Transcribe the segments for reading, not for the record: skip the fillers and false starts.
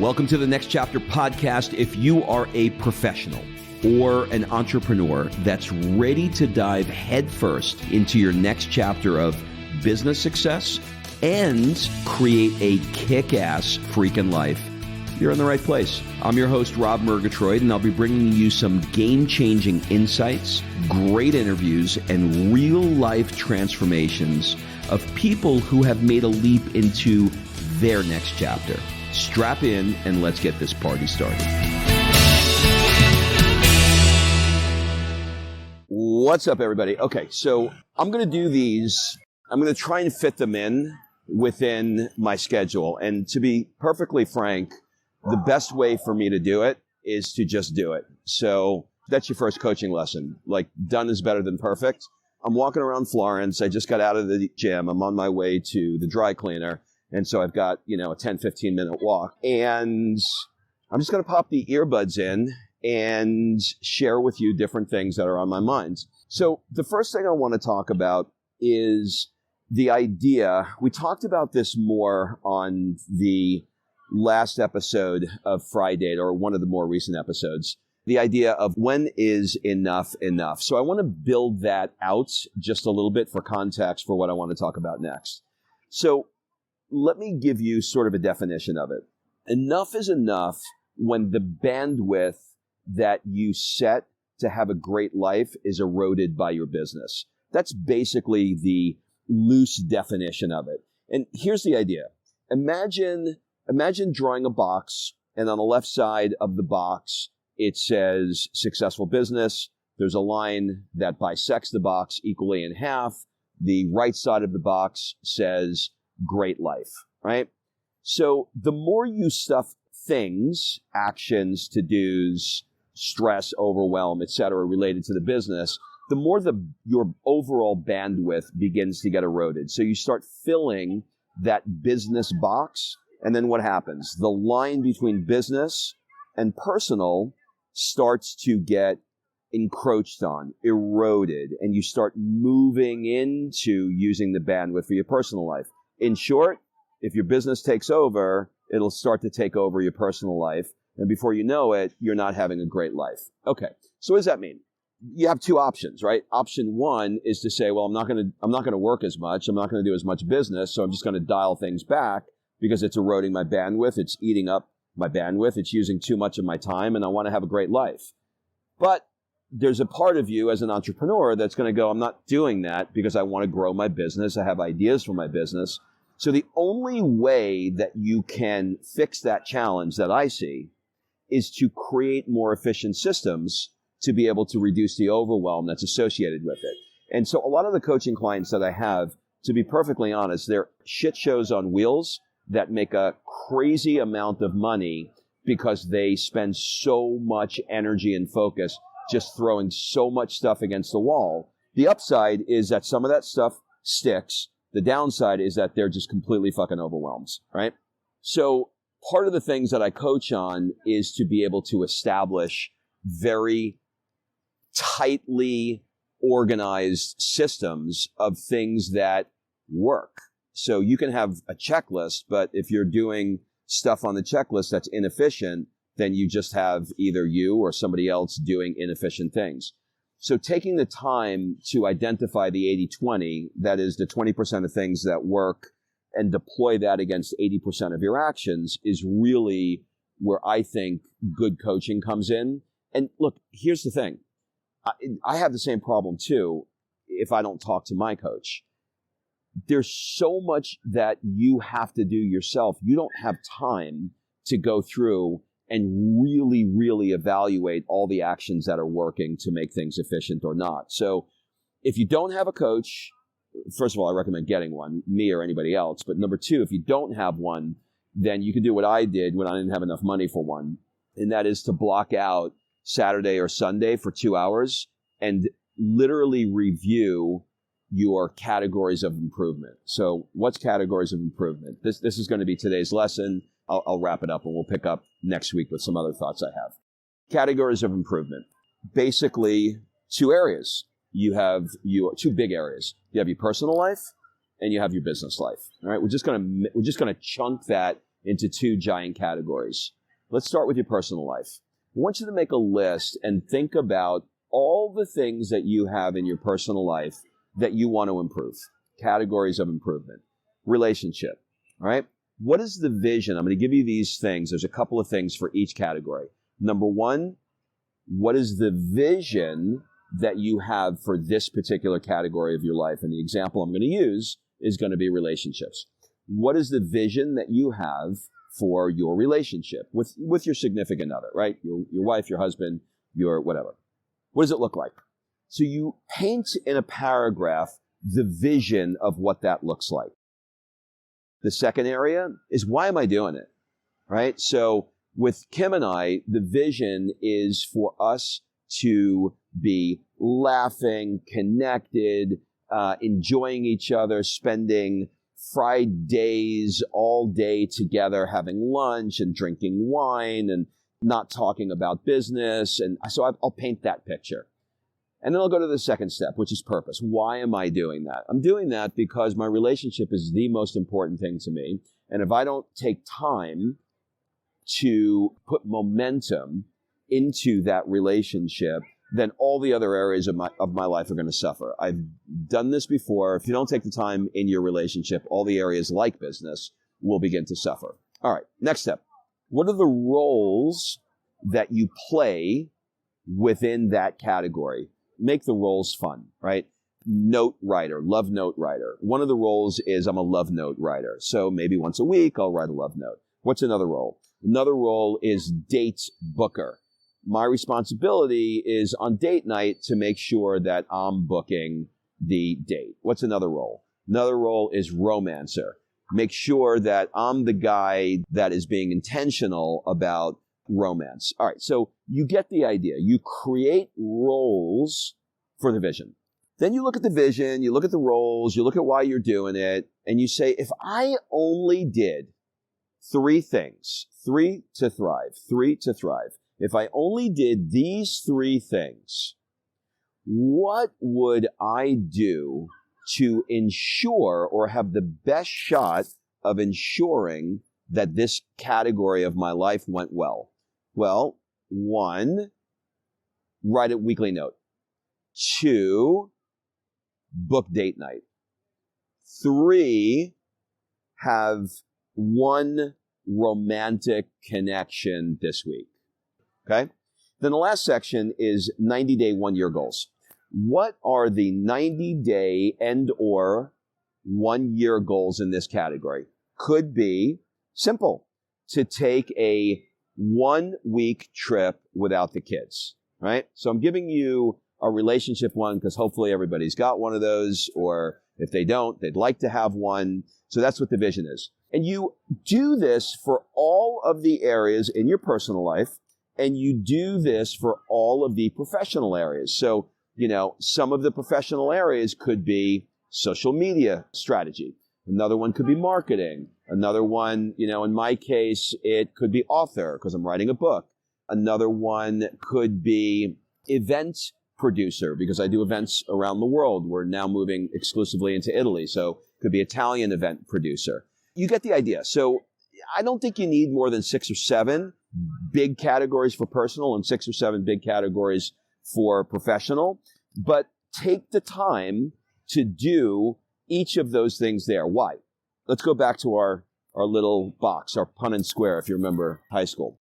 Welcome to the Next Chapter podcast. If you are a professional or an entrepreneur that's ready to dive headfirst into your next chapter of business success and create a kick-ass freaking life, you're in the right place. I'm your host, Rob Murgatroyd, and I'll be bringing you some game-changing insights, great interviews, and real-life transformations of people who have made a leap into their next chapter. Strap in and let's get this party started. What's up, everybody? Okay, so I'm going to do these. I'm going to try and fit them in within my schedule. And to be perfectly frank, the best way for me to do it is to just do it. So that's your first coaching lesson. Like, done is better than perfect. I'm walking around Florence. I just got out of the gym. I'm on my way to the dry cleaner. And so I've got, a 10, 15 minute walk. And I'm just going to pop the earbuds in and share with you different things that are on my mind. So the first thing I want to talk about is the idea. We talked about this more on the last episode of Friday, or one of the more recent episodes. The idea of when is enough enough. So I want to build that out just a little bit for context for what I want to talk about next. So let me give you sort of a definition of it. Enough is enough when the bandwidth that you set to have a great life is eroded by your business. That's basically the loose definition of it. And here's the idea. Imagine drawing a box, and on the left side of the box, it says successful business. There's a line that bisects the box equally in half. The right side of the box says great life, right? So the more you stuff things, actions, to-dos, stress, overwhelm, etc., related to the business, the more your overall bandwidth begins to get eroded. So you start filling that business box, and then what happens? The line between business and personal starts to get encroached on, eroded, and you start moving into using the bandwidth for your personal life. In short, if your business takes over, it'll start to take over your personal life. And before you know it, you're not having a great life. Okay, so what does that mean? You have two options, right? Option one is to say, well, I'm not going to work as much. I'm not going to do as much business. So I'm just going to dial things back because it's eroding my bandwidth. It's eating up my bandwidth. It's using too much of my time, and I want to have a great life. But there's a part of you as an entrepreneur that's going to go, I'm not doing that because I want to grow my business. I have ideas for my business. So the only way that you can fix that challenge that I see is to create more efficient systems to be able to reduce the overwhelm that's associated with it. And so a lot of the coaching clients that I have, to be perfectly honest, they're shit shows on wheels that make a crazy amount of money because they spend so much energy and focus just throwing so much stuff against the wall. The upside is that some of that stuff sticks. The downside is that they're just completely fucking overwhelmed, right? So part of the things that I coach on is to be able to establish very tightly organized systems of things that work. So you can have a checklist, but if you're doing stuff on the checklist that's inefficient, then you just have either you or somebody else doing inefficient things. So taking the time to identify the 80-20, that is the 20% of things that work, and deploy that against 80% of your actions is really where I think good coaching comes in. And look, here's the thing. I have the same problem too if I don't talk to my coach. There's so much that you have to do yourself. You don't have time to go through and really, really evaluate all the actions that are working to make things efficient or not. So if you don't have a coach, first of all, I recommend getting one, me or anybody else. But number two, if you don't have one, then you can do what I did when I didn't have enough money for one. And that is to block out Saturday or Sunday for 2 hours and literally review your categories of improvement. So what's categories of improvement? This is going to be today's lesson. I'll wrap it up and we'll pick up next week with some other thoughts I have. Categories of improvement. Basically, two areas. You have two big areas. You have your personal life and you have your business life. All right, we're just going to chunk that into two giant categories. Let's start with your personal life. I want you to make a list and think about all the things that you have in your personal life that you want to improve. Categories of improvement. Relationship, all right? What is the vision? I'm going to give you these things. There's a couple of things for each category. Number one, what is the vision that you have for this particular category of your life? And the example I'm going to use is going to be relationships. What is the vision that you have for your relationship with your significant other, right? Your wife, your husband, your whatever. What does it look like? So you paint in a paragraph the vision of what that looks like. The second area is, why am I doing it? Right? So with Kim and I, the vision is for us to be laughing, connected, enjoying each other, spending Fridays all day together, having lunch and drinking wine and not talking about business. And so I'll paint that picture. And then I'll go to the second step, which is purpose. Why am I doing that? I'm doing that because my relationship is the most important thing to me. And if I don't take time to put momentum into that relationship, then all the other areas of my life are going to suffer. I've done this before. If you don't take the time in your relationship, all the areas like business will begin to suffer. All right, next step. What are the roles that you play within that category? Make the roles fun, right? Note writer, love note writer. One of the roles is I'm a love note writer. So maybe once a week, I'll write a love note. What's another role? Another role is date booker. My responsibility is on date night to make sure that I'm booking the date. What's another role? Another role is romancer. Make sure that I'm the guy that is being intentional about romance. All right, so you get the idea. You create roles for the vision. Then you look at the vision, you look at the roles, you look at why you're doing it, and you say, if I only did three things, three to thrive. If I only did these three things, what would I do to ensure or have the best shot of ensuring that this category of my life went well? Well, 1, write a weekly note. 2, book date night. 3, have one romantic connection this week. Okay? Then the last section is 90-day, 1-year goals. What are the 90-day and or 1-year goals in this category? Could be simple, to take a 1-week trip without the kids, right? So I'm giving you a relationship one because hopefully everybody's got one of those, or if they don't, they'd like to have one. So that's what the vision is. And you do this for all of the areas in your personal life, and you do this for all of the professional areas. So, some of the professional areas could be social media strategy. Another one could be marketing. Another one, in my case, it could be author because I'm writing a book. Another one could be event producer because I do events around the world. We're now moving exclusively into Italy. So it could be Italian event producer. You get the idea. So I don't think you need more than 6 or 7 big categories for personal and 6 or 7 big categories for professional, but take the time to do each of those things there. Why? Let's go back to our little box, our Punnett square, if you remember high school.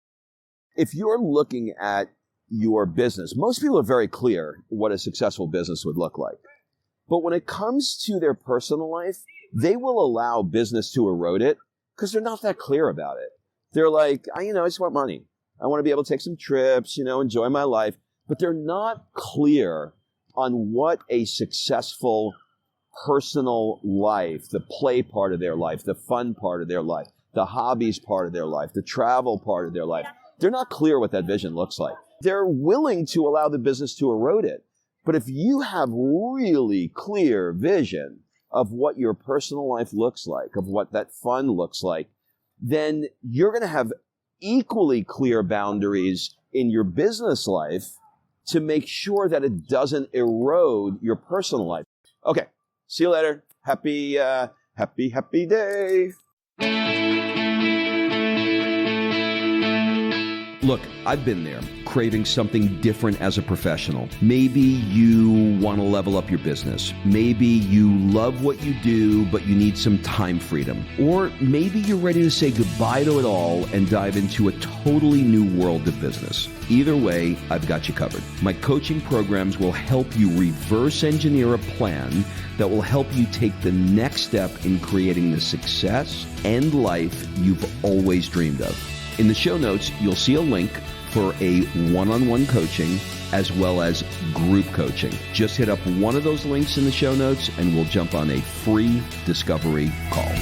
If you're looking at your business, most people are very clear what a successful business would look like. But when it comes to their personal life, they will allow business to erode it because they're not that clear about it. They're like, I just want money. I want to be able to take some trips, enjoy my life. But they're not clear on what a successful personal life, the play part of their life, the fun part of their life, the hobbies part of their life, the travel part of their life. They're not clear what that vision looks like. They're willing to allow the business to erode it. But if you have really clear vision of what your personal life looks like, of what that fun looks like, then you're going to have equally clear boundaries in your business life to make sure that it doesn't erode your personal life. Okay, see you later. Happy day. Look, I've been there, craving something different as a professional. Maybe you want to level up your business. Maybe you love what you do, but you need some time freedom. Or maybe you're ready to say goodbye to it all and dive into a totally new world of business. Either way, I've got you covered. My coaching programs will help you reverse engineer a plan that will help you take the next step in creating the success and life you've always dreamed of. In the show notes, you'll see a link for a one-on-one coaching as well as group coaching. Just hit up one of those links in the show notes and we'll jump on a free discovery call.